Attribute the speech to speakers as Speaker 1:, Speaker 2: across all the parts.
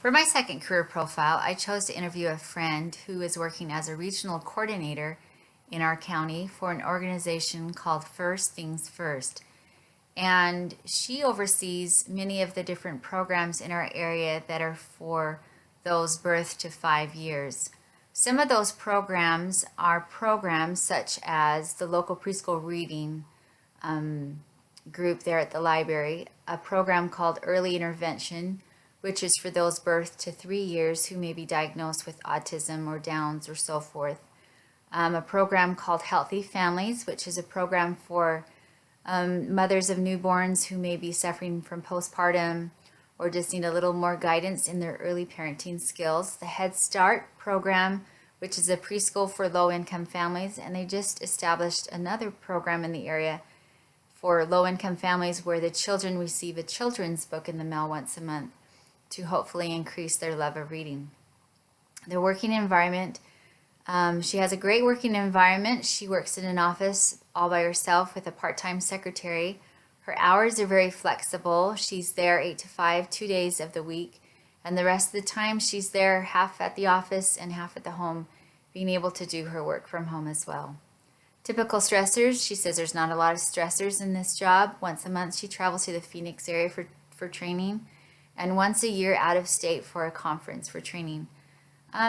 Speaker 1: For my second career profile, I chose to interview a friend who is working as a regional coordinator in our county for an organization called First Things First. And she oversees many of the different programs in our area that are for those birth to 5 years. Some of those programs are programs such as the local preschool reading group there at the library, a program called Early Intervention, which is for those birth to 3 years who may be diagnosed with autism or Downs or so forth. A program called Healthy Families, which is a program for mothers of newborns who may be suffering from postpartum or just need a little more guidance in their early parenting skills. The Head Start program, which is a preschool for low-income families, and they just established another program in the area for low-income families where the children receive a children's book in the mail once a month to hopefully increase their love of reading. Their working environment, she has a great working environment. She works in an office all by herself with a part-time secretary. Her hours are very flexible. She's there 8 to 5, 2 days of the week. And the rest of the time she's there half at the office and half at the home, being able to do her work from home as well. Typical stressors, she says there's not a lot of stressors in this job. Once a month she travels to the Phoenix area for training, and once a year out of state for a conference for training.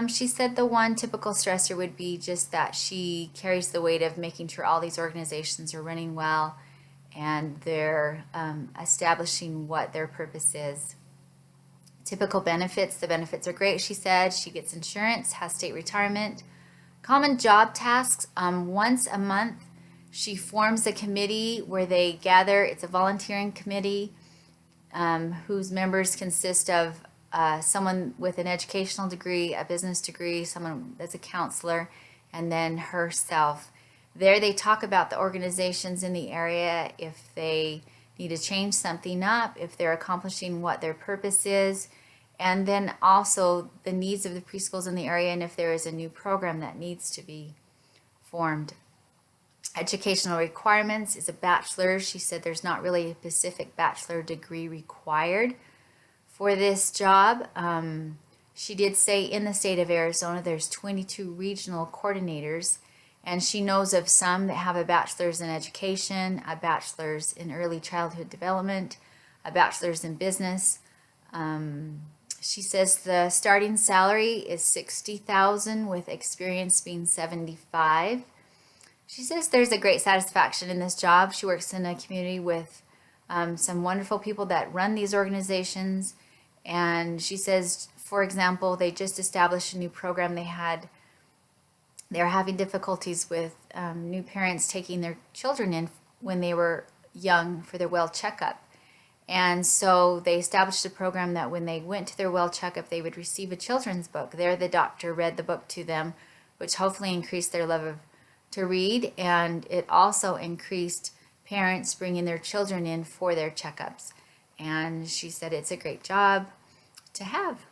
Speaker 1: She said the one typical stressor would be just that she carries the weight of making sure all these organizations are running well and they're establishing what their purpose is. Typical benefits, the benefits are great, she said. She gets insurance, has state retirement. Common job tasks, once a month she forms a committee where they gather. It's a volunteering committee whose members consist of someone with an educational degree, a business degree, someone that's a counselor, and then herself. There they talk about the organizations in the area, if they need to change something up, if they're accomplishing what their purpose is, and then also the needs of the preschools in the area and if there is a new program that needs to be formed. Educational requirements is a bachelor's. She said there's not really a specific bachelor degree required for this job. She did say in the state of Arizona there's 22 regional coordinators, and she knows of some that have a bachelor's in education, a bachelor's in early childhood development, a bachelor's in business. She says the starting salary is $60,000 with experience being $75,000. She says there's a great satisfaction in this job. She works in a community with some wonderful people that run these organizations. And she says, for example, they just established a new program. They're having difficulties with new parents taking their children in when they were young for their well checkup. And so they established a program that when they went to their well checkup, they would receive a children's book. There the doctor read the book to them, which hopefully increased their love to read, and it also increased parents bringing their children in for their checkups. And she said it's a great job to have.